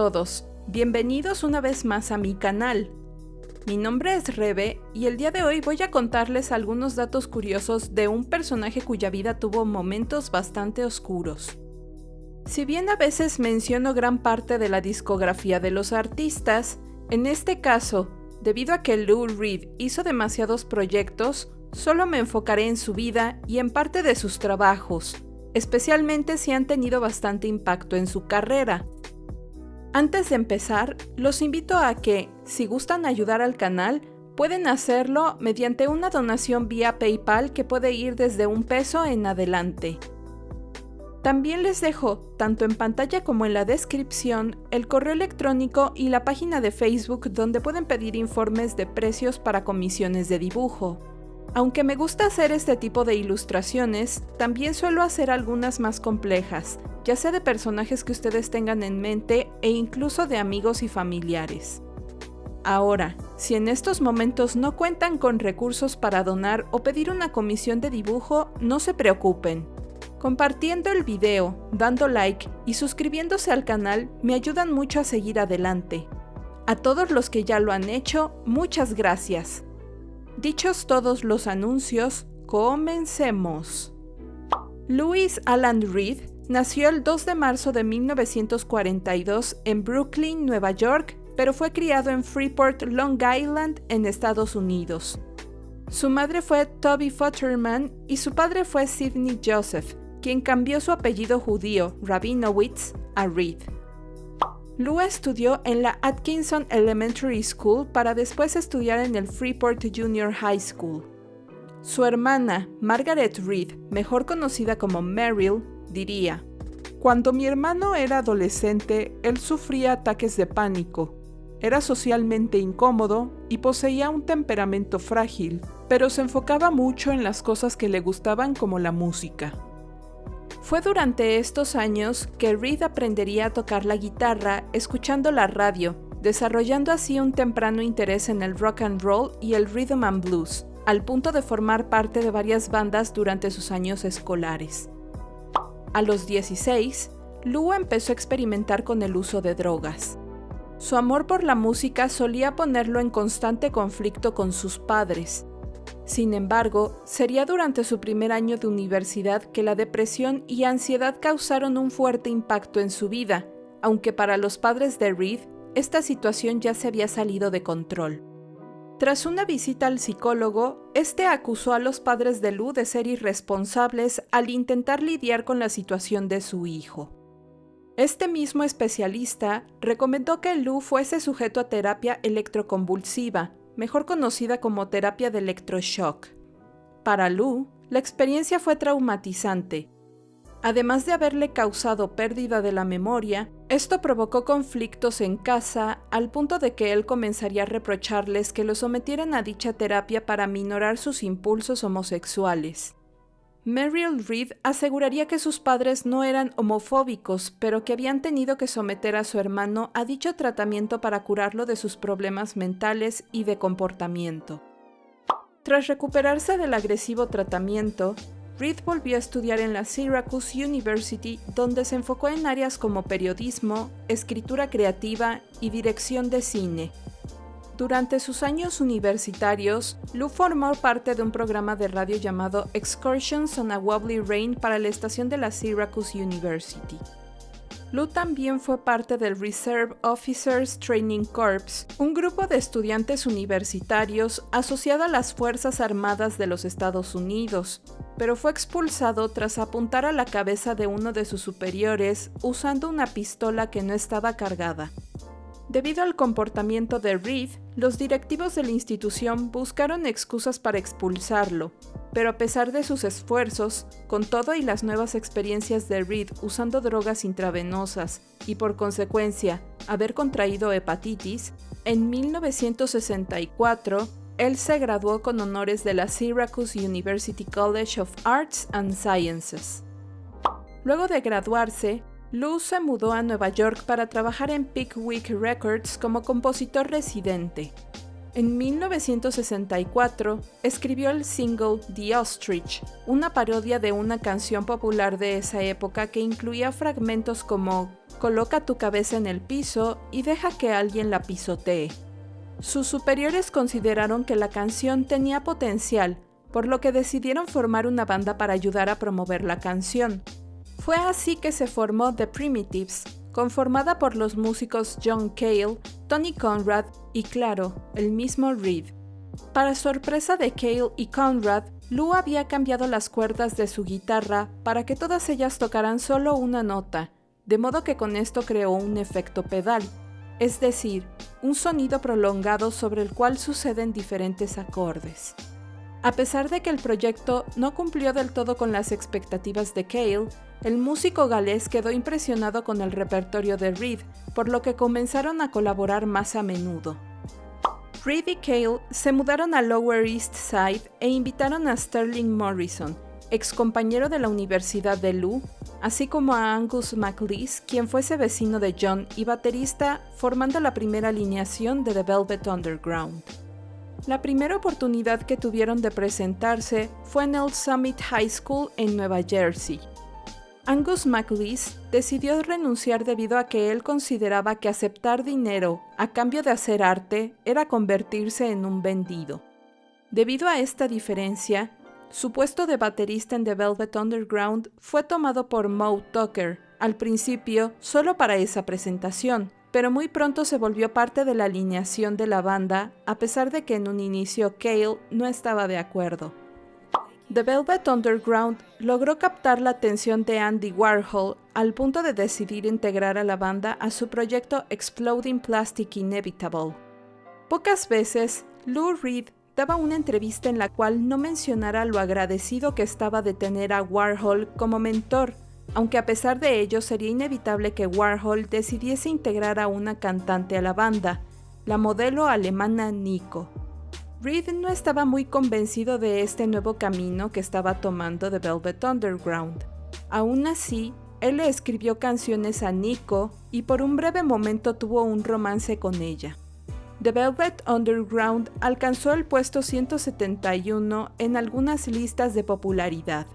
todos, bienvenidos una vez más a mi canal. Mi nombre es Rebe y el día de hoy voy a contarles algunos datos curiosos de un personaje cuya vida tuvo momentos bastante oscuros. Si bien a veces menciono gran parte de la discografía de los artistas, en este caso, debido a que Lou Reed hizo demasiados proyectos, solo me enfocaré en su vida y en parte de sus trabajos, especialmente si han tenido bastante impacto en su carrera. Antes de empezar, los invito a que, si gustan ayudar al canal, pueden hacerlo mediante una donación vía PayPal que puede ir desde $1 en adelante. También les dejo, tanto en pantalla como en la descripción, el correo electrónico y la página de Facebook donde pueden pedir informes de precios para comisiones de dibujo. Aunque me gusta hacer este tipo de ilustraciones, también suelo hacer algunas más complejas, ya sea de personajes que ustedes tengan en mente e incluso de amigos y familiares. Ahora, si en estos momentos no cuentan con recursos para donar o pedir una comisión de dibujo, no se preocupen. Compartiendo el video, dando like y suscribiéndose al canal me ayudan mucho a seguir adelante. A todos los que ya lo han hecho, muchas gracias. Dichos todos los anuncios, comencemos. Louis Alan Reed nació el 2 de marzo de 1942 en Brooklyn, Nueva York, pero fue criado en Freeport, Long Island, en Estados Unidos. Su madre fue Toby Futterman y su padre fue Sidney Joseph, quien cambió su apellido judío, Rabinowitz, a Reed. Lou estudió en la Atkinson Elementary School para después estudiar en el Freeport Junior High School. Su hermana, Margaret Reed, mejor conocida como Meryl, diría: "Cuando mi hermano era adolescente, él sufría ataques de pánico. Era socialmente incómodo y poseía un temperamento frágil, pero se enfocaba mucho en las cosas que le gustaban como la música". Fue durante estos años que Reed aprendería a tocar la guitarra escuchando la radio, desarrollando así un temprano interés en el rock and roll y el rhythm and blues, al punto de formar parte de varias bandas durante sus años escolares. A los 16, Lou empezó a experimentar con el uso de drogas. Su amor por la música solía ponerlo en constante conflicto con sus padres. Sin embargo, sería durante su primer año de universidad que la depresión y ansiedad causaron un fuerte impacto en su vida, aunque para los padres de Reed, esta situación ya se había salido de control. Tras una visita al psicólogo, este acusó a los padres de Lou de ser irresponsables al intentar lidiar con la situación de su hijo. Este mismo especialista recomendó que Lou fuese sujeto a terapia electroconvulsiva, mejor conocida como terapia de electroshock. Para Lou, la experiencia fue traumatizante. Además de haberle causado pérdida de la memoria, esto provocó conflictos en casa al punto de que él comenzaría a reprocharles que lo sometieran a dicha terapia para minorar sus impulsos homosexuales. Meryl Reed aseguraría que sus padres no eran homofóbicos, pero que habían tenido que someter a su hermano a dicho tratamiento para curarlo de sus problemas mentales y de comportamiento. Tras recuperarse del agresivo tratamiento, Reed volvió a estudiar en la Syracuse University, donde se enfocó en áreas como periodismo, escritura creativa y dirección de cine. Durante sus años universitarios, Lou formó parte de un programa de radio llamado Excursions on a Wobbly Rain para la estación de la Syracuse University. Lou también fue parte del Reserve Officers Training Corps, un grupo de estudiantes universitarios asociado a las Fuerzas Armadas de los Estados Unidos, pero fue expulsado tras apuntar a la cabeza de uno de sus superiores usando una pistola que no estaba cargada. Debido al comportamiento de Reed, los directivos de la institución buscaron excusas para expulsarlo, pero a pesar de sus esfuerzos, con todo y las nuevas experiencias de Reed usando drogas intravenosas y por consecuencia haber contraído hepatitis, en 1964 él se graduó con honores de la Syracuse University College of Arts and Sciences. Luego de graduarse, Lou se mudó a Nueva York para trabajar en Pickwick Records como compositor residente. En 1964, escribió el single The Ostrich, una parodia de una canción popular de esa época que incluía fragmentos como "Coloca tu cabeza en el piso y deja que alguien la pisotee". Sus superiores consideraron que la canción tenía potencial, por lo que decidieron formar una banda para ayudar a promover la canción. Fue así que se formó The Primitives, conformada por los músicos John Cale, Tony Conrad y, claro, el mismo Reed. Para sorpresa de Cale y Conrad, Lou había cambiado las cuerdas de su guitarra para que todas ellas tocaran solo una nota, de modo que con esto creó un efecto pedal, es decir, un sonido prolongado sobre el cual suceden diferentes acordes. A pesar de que el proyecto no cumplió del todo con las expectativas de Cale, el músico galés quedó impresionado con el repertorio de Reed, por lo que comenzaron a colaborar más a menudo. Reed y Cale se mudaron a Lower East Side e invitaron a Sterling Morrison, ex compañero de la Universidad de Lou, así como a Angus MacLeese, quien fuese vecino de John y baterista, formando la primera alineación de The Velvet Underground. La primera oportunidad que tuvieron de presentarse fue en el Summit High School en Nueva Jersey. Angus MacLeese decidió renunciar debido a que él consideraba que aceptar dinero a cambio de hacer arte era convertirse en un vendido. Debido a esta diferencia, su puesto de baterista en The Velvet Underground fue tomado por Moe Tucker, al principio solo para esa presentación, pero muy pronto se volvió parte de la alineación de la banda, a pesar de que en un inicio Cale no estaba de acuerdo. The Velvet Underground logró captar la atención de Andy Warhol al punto de decidir integrar a la banda a su proyecto Exploding Plastic Inevitable. Pocas veces, Lou Reed daba una entrevista en la cual no mencionara lo agradecido que estaba de tener a Warhol como mentor, aunque a pesar de ello sería inevitable que Warhol decidiese integrar a una cantante a la banda, la modelo alemana Nico. Reed no estaba muy convencido de este nuevo camino que estaba tomando The Velvet Underground. Aún así, él le escribió canciones a Nico y por un breve momento tuvo un romance con ella. The Velvet Underground alcanzó el puesto 171 en algunas listas de popularidad.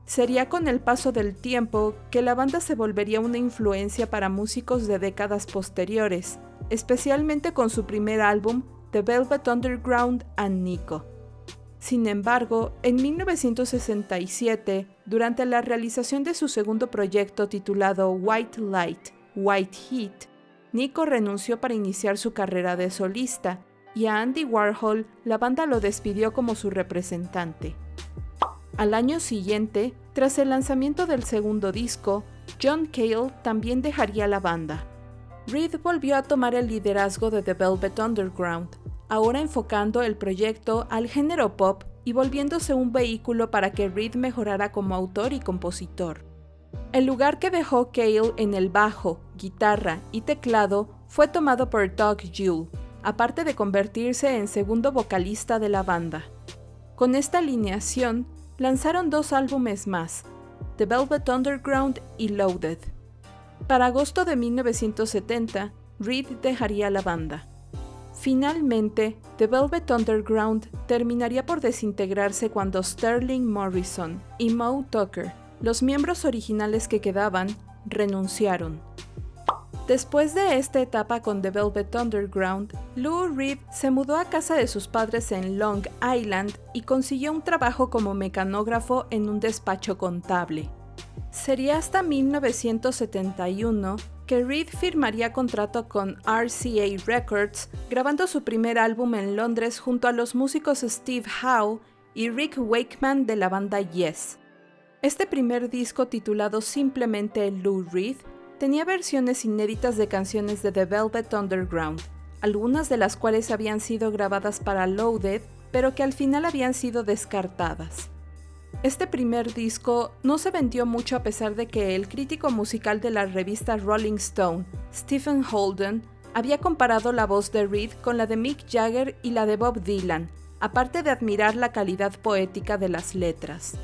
Sería con el paso del tiempo que la banda se volvería una influencia para músicos de décadas posteriores, especialmente con su primer álbum, The Velvet Underground and Nico. Sin embargo, en 1967, durante la realización de su segundo proyecto titulado White Light, White Heat, Nico renunció para iniciar su carrera de solista, y a Andy Warhol la banda lo despidió como su representante. Al año siguiente, tras el lanzamiento del segundo disco, John Cale también dejaría la banda. Reed volvió a tomar el liderazgo de The Velvet Underground, ahora enfocando el proyecto al género pop y volviéndose un vehículo para que Reed mejorara como autor y compositor. El lugar que dejó Cale en el bajo, guitarra y teclado fue tomado por Doug Yule, aparte de convertirse en segundo vocalista de la banda. Con esta alineación, lanzaron 2 álbumes más, The Velvet Underground y Loaded. Para agosto de 1970, Reed dejaría la banda. Finalmente, The Velvet Underground terminaría por desintegrarse cuando Sterling Morrison y Moe Tucker, los miembros originales que quedaban, renunciaron. Después de esta etapa con The Velvet Underground, Lou Reed se mudó a casa de sus padres en Long Island y consiguió un trabajo como mecanógrafo en un despacho contable. Sería hasta 1971 que Reed firmaría contrato con RCA Records, grabando su primer álbum en Londres junto a los músicos Steve Howe y Rick Wakeman de la banda Yes. Este primer disco, titulado simplemente Lou Reed, tenía versiones inéditas de canciones de The Velvet Underground, algunas de las cuales habían sido grabadas para Loaded, pero que al final habían sido descartadas. Este primer disco no se vendió mucho a pesar de que el crítico musical de la revista Rolling Stone, Stephen Holden, había comparado la voz de Reed con la de Mick Jagger y la de Bob Dylan, aparte de admirar la calidad poética de las letras.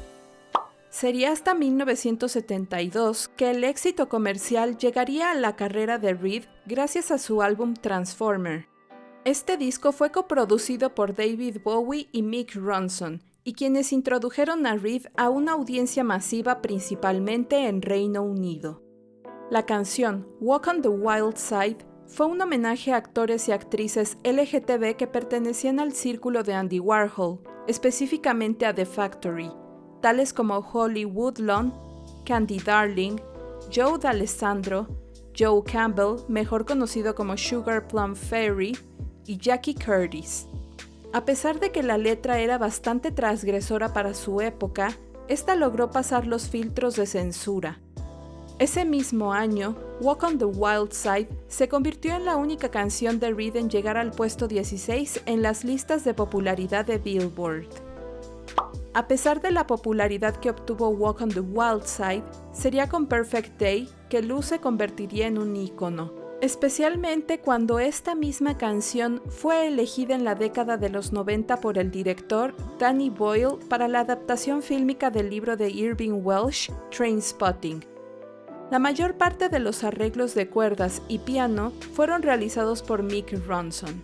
Sería hasta 1972 que el éxito comercial llegaría a la carrera de Reed gracias a su álbum Transformer. Este disco fue coproducido por David Bowie y Mick Ronson, y quienes introdujeron a Reed a una audiencia masiva principalmente en Reino Unido. La canción Walk on the Wild Side fue un homenaje a actores y actrices LGTB que pertenecían al círculo de Andy Warhol, específicamente a The Factory, tales como Holly Woodlawn, Candy Darling, Joe D'Alessandro, Joe Campbell, mejor conocido como Sugar Plum Fairy, y Jackie Curtis. A pesar de que la letra era bastante transgresora para su época, esta logró pasar los filtros de censura. Ese mismo año, Walk on the Wild Side se convirtió en la única canción de Reed en llegar al puesto 16 en las listas de popularidad de Billboard. A pesar de la popularidad que obtuvo Walk on the Wild Side, sería con Perfect Day que Lou se convertiría en un ícono, especialmente cuando esta misma canción fue elegida en la década de los 90 por el director Danny Boyle para la adaptación fílmica del libro de Irving Welsh, Trainspotting. La mayor parte de los arreglos de cuerdas y piano fueron realizados por Mick Ronson.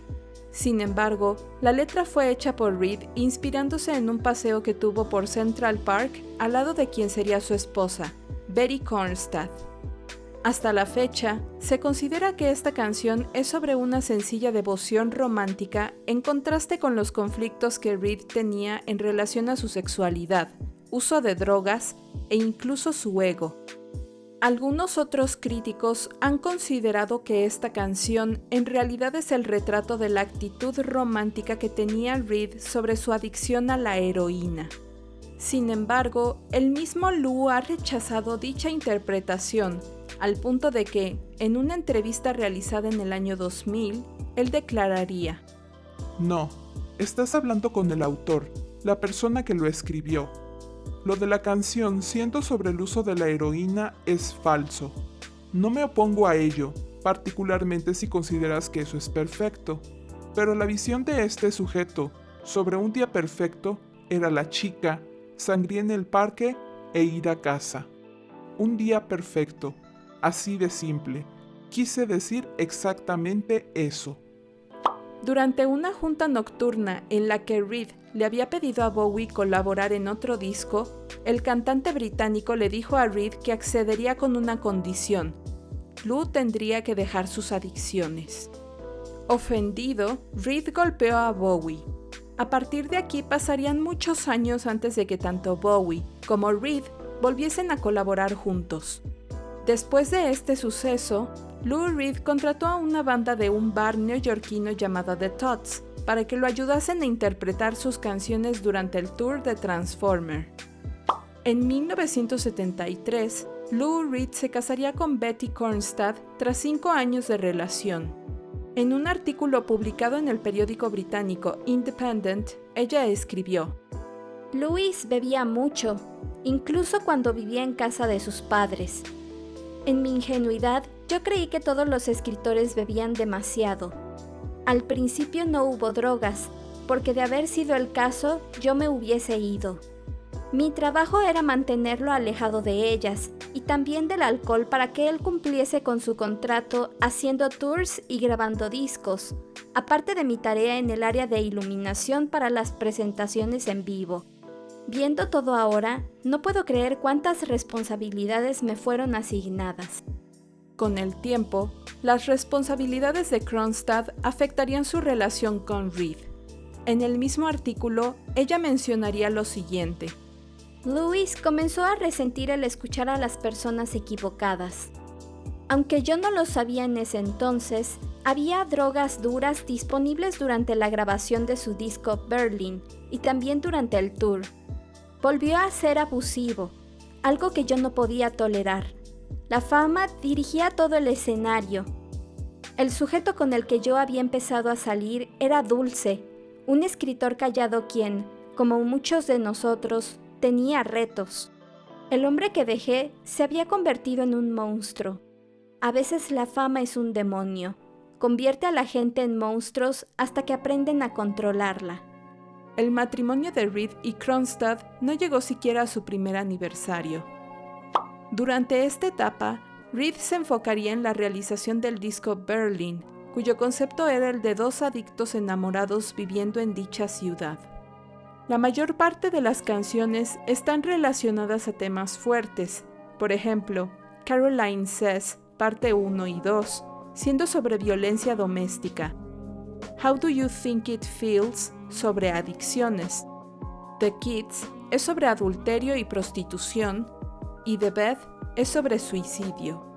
Sin embargo, la letra fue hecha por Reed inspirándose en un paseo que tuvo por Central Park al lado de quien sería su esposa, Betty Cornstad. Hasta la fecha, se considera que esta canción es sobre una sencilla devoción romántica en contraste con los conflictos que Reed tenía en relación a su sexualidad, uso de drogas e incluso su ego. Algunos otros críticos han considerado que esta canción en realidad es el retrato de la actitud romántica que tenía Reed sobre su adicción a la heroína. Sin embargo, el mismo Lou ha rechazado dicha interpretación, al punto de que, en una entrevista realizada en el año 2000, él declararía: No, estás hablando con el autor, la persona que lo escribió. Lo de la canción Siento sobre el uso de la heroína es falso. No me opongo a ello, particularmente si consideras que eso es perfecto. Pero la visión de este sujeto sobre un día perfecto era la chica, sangría en el parque e ir a casa. Un día perfecto, así de simple. Quise decir exactamente eso. Durante una junta nocturna en la que Reed le había pedido a Bowie colaborar en otro disco, el cantante británico le dijo a Reed que accedería con una condición: Lou tendría que dejar sus adicciones. Ofendido, Reed golpeó a Bowie. A partir de aquí pasarían muchos años antes de que tanto Bowie como Reed volviesen a colaborar juntos. Después de este suceso, Lou Reed contrató a una banda de un bar neoyorquino llamado The Tots para que lo ayudasen a interpretar sus canciones durante el tour de Transformer. En 1973, Lou Reed se casaría con Betty Cornstad tras 5 años de relación. En un artículo publicado en el periódico británico Independent, ella escribió: Louis bebía mucho, incluso cuando vivía en casa de sus padres. En mi ingenuidad, yo creí que todos los escritores bebían demasiado. Al principio no hubo drogas, porque de haber sido el caso, yo me hubiese ido. Mi trabajo era mantenerlo alejado de ellas y también del alcohol para que él cumpliese con su contrato haciendo tours y grabando discos, aparte de mi tarea en el área de iluminación para las presentaciones en vivo. Viendo todo ahora, no puedo creer cuántas responsabilidades me fueron asignadas. Con el tiempo, las responsabilidades de Cornstad afectarían su relación con Reed. En el mismo artículo, ella mencionaría lo siguiente: Louis comenzó a resentir el escuchar a las personas equivocadas. Aunque yo no lo sabía en ese entonces, había drogas duras disponibles durante la grabación de su disco Berlin y también durante el tour. Volvió a ser abusivo, algo que yo no podía tolerar. La fama dirigía todo el escenario. El sujeto con el que yo había empezado a salir era Dulce, un escritor callado quien, como muchos de nosotros, tenía retos. El hombre que dejé se había convertido en un monstruo. A veces la fama es un demonio. Convierte a la gente en monstruos hasta que aprenden a controlarla. El matrimonio de Reed y Cornstad no llegó siquiera a su primer aniversario. Durante esta etapa, Reed se enfocaría en la realización del disco Berlin, cuyo concepto era el de dos adictos enamorados viviendo en dicha ciudad. La mayor parte de las canciones están relacionadas a temas fuertes, por ejemplo, Caroline Says, parte 1 y 2, siendo sobre violencia doméstica. How Do You Think It Feels, sobre adicciones. The Kids es sobre adulterio y prostitución, y The Bed es sobre suicidio.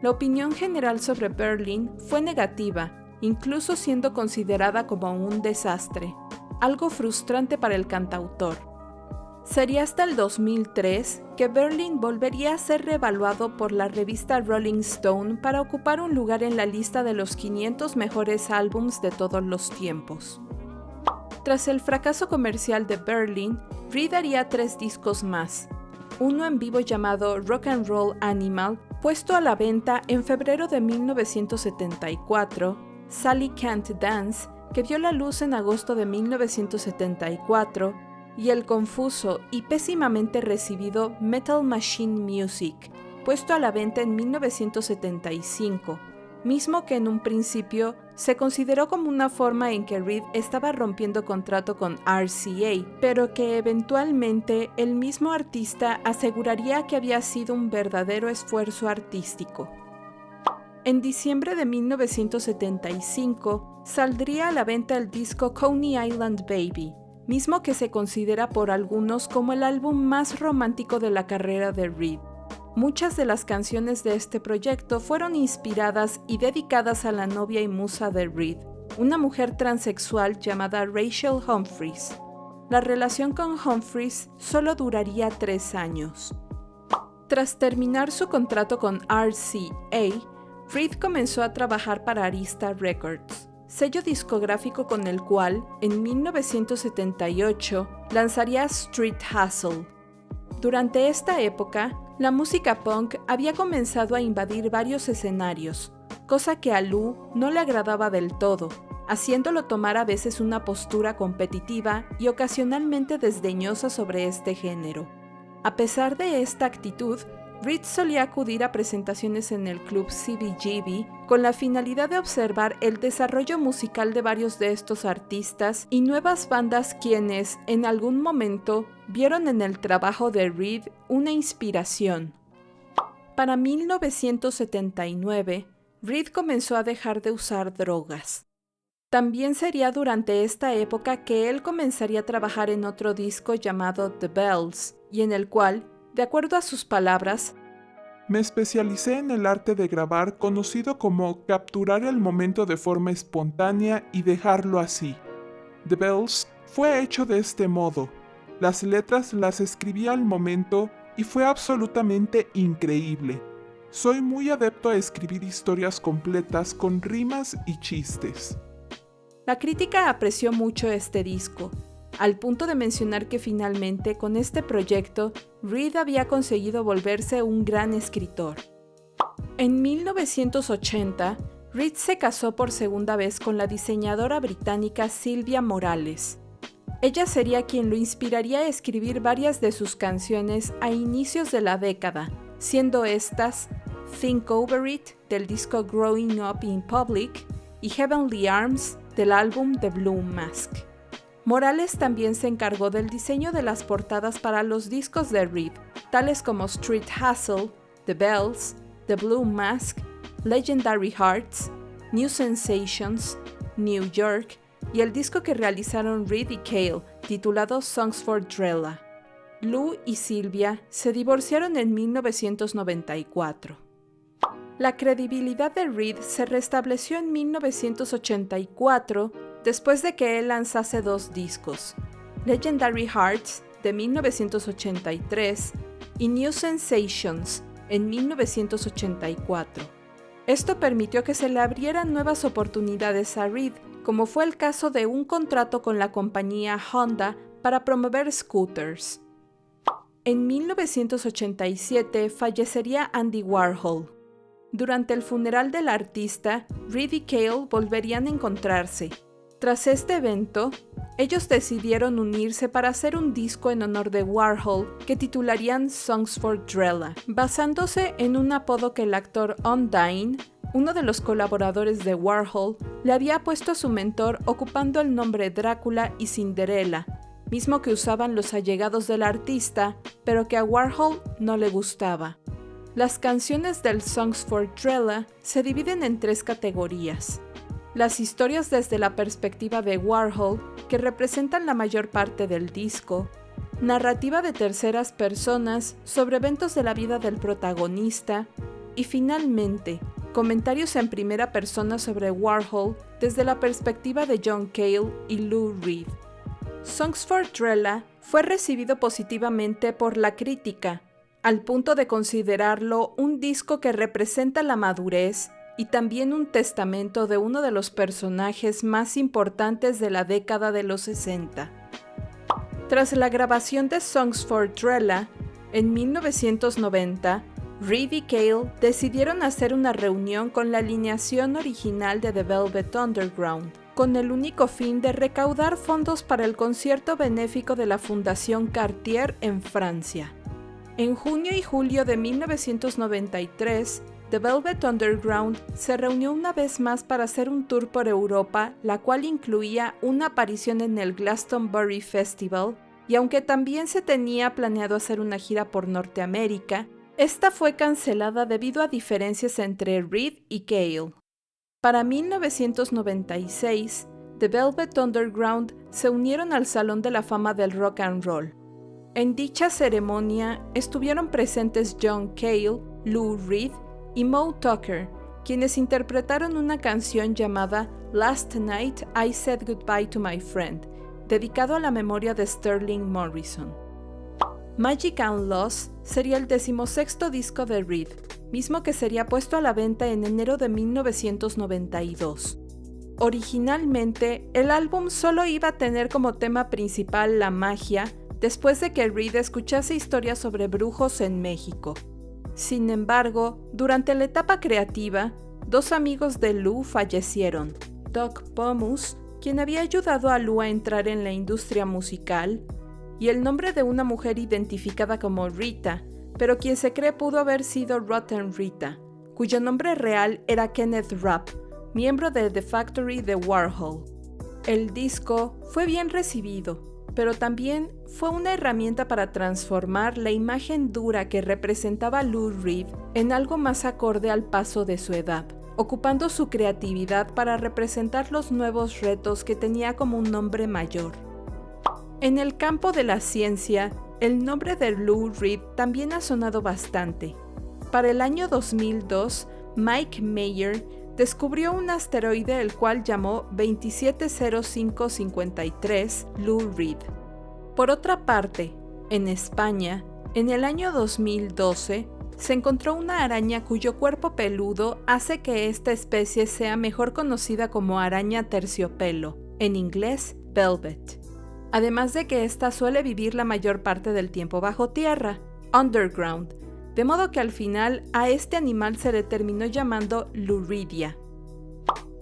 La opinión general sobre Berlin fue negativa, incluso siendo considerada como un desastre, algo frustrante para el cantautor. Sería hasta el 2003 que Berlin volvería a ser reevaluado por la revista Rolling Stone para ocupar un lugar en la lista de los 500 mejores álbums de todos los tiempos. Tras el fracaso comercial de Berlin, Reed haría 3 discos más, uno en vivo llamado Rock and Roll Animal, puesto a la venta en febrero de 1974, Sally Can't Dance, que vio la luz en agosto de 1974, y el confuso y pésimamente recibido Metal Machine Music, puesto a la venta en 1975, mismo que en un principio se consideró como una forma en que Reed estaba rompiendo contrato con RCA, pero que eventualmente el mismo artista aseguraría que había sido un verdadero esfuerzo artístico. En diciembre de 1975 saldría a la venta el disco Coney Island Baby, mismo que se considera por algunos como el álbum más romántico de la carrera de Reed. Muchas de las canciones de este proyecto fueron inspiradas y dedicadas a la novia y musa de Reed, una mujer transexual llamada Rachel Humphries. La relación con Humphries solo duraría 3 años. Tras terminar su contrato con RCA, Reed comenzó a trabajar para Arista Records, sello discográfico con el cual, en 1978, lanzaría Street Hustle. Durante esta época, la música punk había comenzado a invadir varios escenarios, cosa que a Lou no le agradaba del todo, haciéndolo tomar a veces una postura competitiva y ocasionalmente desdeñosa sobre este género. A pesar de esta actitud, Reed solía acudir a presentaciones en el club CBGB con la finalidad de observar el desarrollo musical de varios de estos artistas y nuevas bandas quienes, en algún momento, vieron en el trabajo de Reed una inspiración. Para 1979, Reed comenzó a dejar de usar drogas. También sería durante esta época que él comenzaría a trabajar en otro disco llamado The Bells, y en el cual, de acuerdo a sus palabras, me especialicé en el arte de grabar, conocido como capturar el momento de forma espontánea y dejarlo así. The Bells fue hecho de este modo. Las letras las escribí al momento y fue absolutamente increíble. Soy muy adepto a escribir historias completas con rimas y chistes. La crítica apreció mucho este disco, al punto de mencionar que finalmente con este proyecto Reed había conseguido volverse un gran escritor. En 1980, Reed se casó por segunda vez con la diseñadora británica Sylvia Morales. Ella sería quien lo inspiraría a escribir varias de sus canciones a inicios de la década, siendo estas Think Over It del disco Growing Up in Public y Heavenly Arms del álbum The Blue Mask. Morales también se encargó del diseño de las portadas para los discos de Reed, tales como Street Hustle, The Bells, The Blue Mask, Legendary Hearts, New Sensations, New York y el disco que realizaron Reed y Cale, titulado Songs for Drella. Lou y Sylvia se divorciaron en 1994. La credibilidad de Reed se restableció en 1984 después de que él lanzase 2 discos, Legendary Hearts de 1983 y New Sensations en 1984. Esto permitió que se le abrieran nuevas oportunidades a Reed, como fue el caso de un contrato con la compañía Honda para promover scooters. En 1987 fallecería Andy Warhol. Durante el funeral del artista, Reed y Cale volverían a encontrarse. Tras este evento, ellos decidieron unirse para hacer un disco en honor de Warhol que titularían Songs for Drella, basándose en un apodo que el actor Undine, uno de los colaboradores de Warhol, le había puesto a su mentor ocupando el nombre Drácula y Cinderella, mismo que usaban los allegados del artista, pero que a Warhol no le gustaba. Las canciones del Songs for Drella se dividen en 3 categorías. Las historias desde la perspectiva de Warhol, que representan la mayor parte del disco, narrativa de terceras personas sobre eventos de la vida del protagonista, y finalmente, comentarios en primera persona sobre Warhol desde la perspectiva de John Cale y Lou Reed. Songs for Drella fue recibido positivamente por la crítica, al punto de considerarlo un disco que representa la madurez y también un testamento de uno de los personajes más importantes de la década de los 60. Tras la grabación de Songs for Drella, en 1990, Reed y Cale decidieron hacer una reunión con la alineación original de The Velvet Underground, con el único fin de recaudar fondos para el concierto benéfico de la Fundación Cartier en Francia. En junio y julio de 1993, The Velvet Underground se reunió una vez más para hacer un tour por Europa, la cual incluía una aparición en el Glastonbury Festival, y aunque también se tenía planeado hacer una gira por Norteamérica, esta fue cancelada debido a diferencias entre Reed y Cale. Para 1996, The Velvet Underground se unieron al Salón de la Fama del Rock and Roll. En dicha ceremonia estuvieron presentes John Cale, Lou Reed y Moe Tucker, quienes interpretaron una canción llamada Last Night I Said Goodbye to My Friend, dedicado a la memoria de Sterling Morrison. Magic and Loss sería el 16º disco de Reed, mismo que sería puesto a la venta en enero de 1992. Originalmente, el álbum solo iba a tener como tema principal la magia, después de que Reed escuchase historias sobre brujos en México. Sin embargo, durante la etapa creativa, 2 amigos de Lou fallecieron, Doug Pomus, quien había ayudado a Lou a entrar en la industria musical, y el nombre de una mujer identificada como Rita, pero quien se cree pudo haber sido Rotten Rita, cuyo nombre real era Kenneth Rapp, miembro de The Factory de Warhol. El disco fue bien recibido, pero también fue una herramienta para transformar la imagen dura que representaba Lou Reed en algo más acorde al paso de su edad, ocupando su creatividad para representar los nuevos retos que tenía como un hombre mayor. En el campo de la ciencia, el nombre de Lou Reed también ha sonado bastante. Para el año 2002, Mike Mayer descubrió un asteroide el cual llamó 270553 Lou Reed. Por otra parte, en España, en el año 2012, se encontró una araña cuyo cuerpo peludo hace que esta especie sea mejor conocida como araña terciopelo, en inglés velvet. Además de que ésta suele vivir la mayor parte del tiempo bajo tierra, underground, de modo que al final a este animal se le terminó llamando Luridia.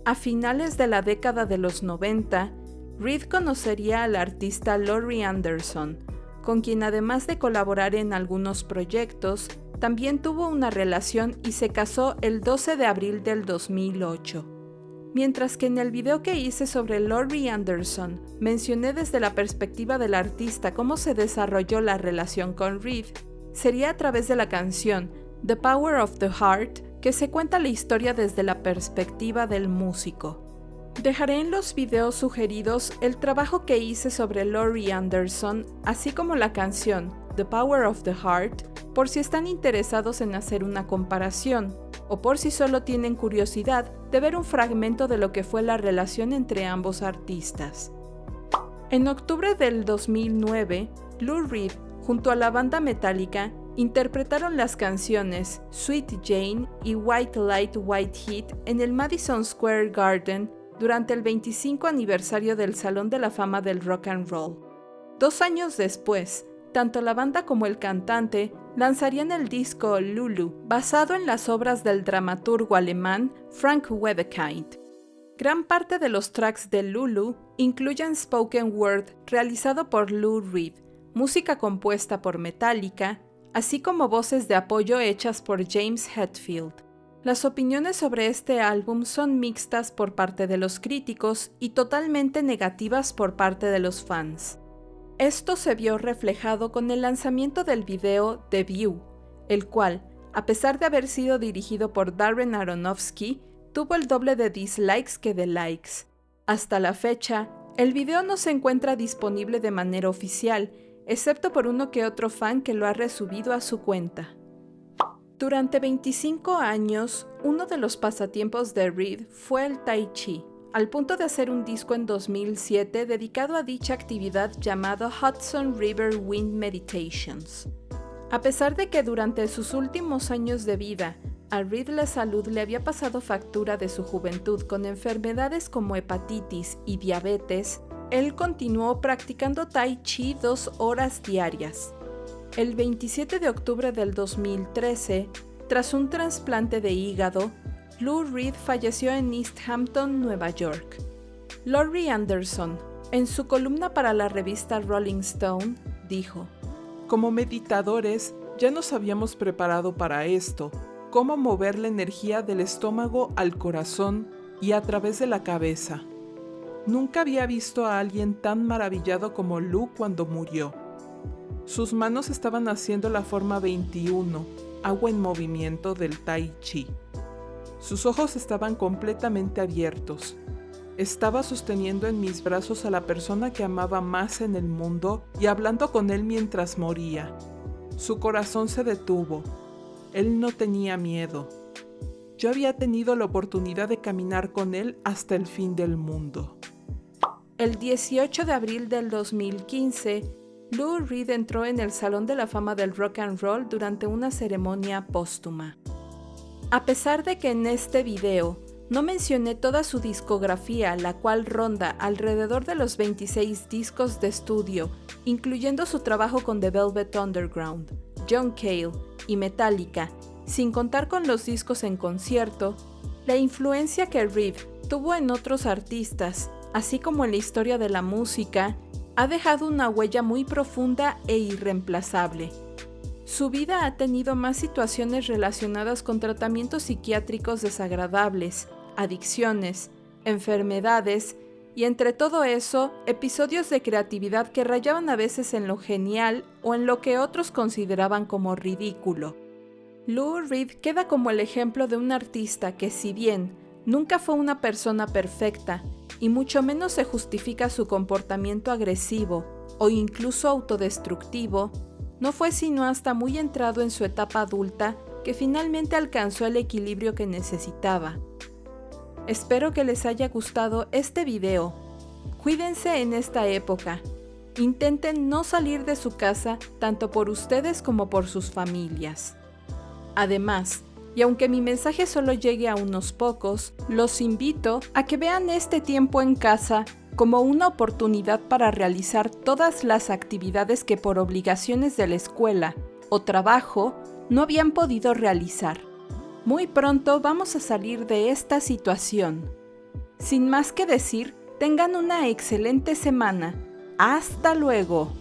A finales de la década de los 90, Reed conocería al artista Laurie Anderson, con quien además de colaborar en algunos proyectos, también tuvo una relación y se casó el 12 de abril del 2008. Mientras que en el video que hice sobre Laurie Anderson mencioné desde la perspectiva del artista cómo se desarrolló la relación con Reed, sería a través de la canción The Power of the Heart que se cuenta la historia desde la perspectiva del músico. Dejaré en los videos sugeridos el trabajo que hice sobre Laurie Anderson, así como la canción The Power of the Heart, por si están interesados en hacer una comparación, o por si solo tienen curiosidad de ver un fragmento de lo que fue la relación entre ambos artistas. En octubre del 2009, Lou Reed, junto a la banda Metallica, interpretaron las canciones Sweet Jane y White Light White Heat en el Madison Square Garden durante el 25 aniversario del Salón de la Fama del Rock and Roll. 2 años después, tanto la banda como el cantante lanzarían el disco Lulu, basado en las obras del dramaturgo alemán Frank Wedekind. Gran parte de los tracks de Lulu incluyen spoken word realizado por Lou Reed, música compuesta por Metallica, así como voces de apoyo hechas por James Hetfield. Las opiniones sobre este álbum son mixtas por parte de los críticos y totalmente negativas por parte de los fans. Esto se vio reflejado con el lanzamiento del video The View, el cual, a pesar de haber sido dirigido por Darren Aronofsky, tuvo el doble de dislikes que de likes. Hasta la fecha, el video no se encuentra disponible de manera oficial, excepto por uno que otro fan que lo ha resubido a su cuenta. Durante 25 años, uno de los pasatiempos de Reed fue el Tai Chi, al punto de hacer un disco en 2007 dedicado a dicha actividad llamado Hudson River Wind Meditations. A pesar de que durante sus últimos años de vida, a Reed la salud le había pasado factura de su juventud con enfermedades como hepatitis y diabetes, él continuó practicando Tai Chi 2 horas diarias. El 27 de octubre del 2013, tras un trasplante de hígado, Lou Reed falleció en East Hampton, Nueva York. Laurie Anderson, en su columna para la revista Rolling Stone, dijo: Como meditadores, ya nos habíamos preparado para esto, cómo mover la energía del estómago al corazón y a través de la cabeza. Nunca había visto a alguien tan maravillado como Lou cuando murió. Sus manos estaban haciendo la forma 21, agua en movimiento del Tai Chi. Sus ojos estaban completamente abiertos. Estaba sosteniendo en mis brazos a la persona que amaba más en el mundo y hablando con él mientras moría. Su corazón se detuvo. Él no tenía miedo. Yo había tenido la oportunidad de caminar con él hasta el fin del mundo. El 18 de abril del 2015, Lou Reed entró en el Salón de la Fama del Rock and Roll durante una ceremonia póstuma. A pesar de que en este video no mencioné toda su discografía, la cual ronda alrededor de los 26 discos de estudio, incluyendo su trabajo con The Velvet Underground, John Cale y Metallica, sin contar con los discos en concierto, la influencia que Reed tuvo en otros artistas, así como en la historia de la música, ha dejado una huella muy profunda e irreemplazable. Su vida ha tenido más situaciones relacionadas con tratamientos psiquiátricos desagradables, adicciones, enfermedades y entre todo eso, episodios de creatividad que rayaban a veces en lo genial o en lo que otros consideraban como ridículo. Lou Reed queda como el ejemplo de un artista que, si bien nunca fue una persona perfecta y mucho menos se justifica su comportamiento agresivo o incluso autodestructivo, no fue sino hasta muy entrado en su etapa adulta que finalmente alcanzó el equilibrio que necesitaba. Espero que les haya gustado este video. Cuídense en esta época. Intenten no salir de su casa tanto por ustedes como por sus familias. Además, y aunque mi mensaje solo llegue a unos pocos, los invito a que vean este tiempo en casa como una oportunidad para realizar todas las actividades que por obligaciones de la escuela o trabajo no habían podido realizar. Muy pronto vamos a salir de esta situación. Sin más que decir, tengan una excelente semana. ¡Hasta luego!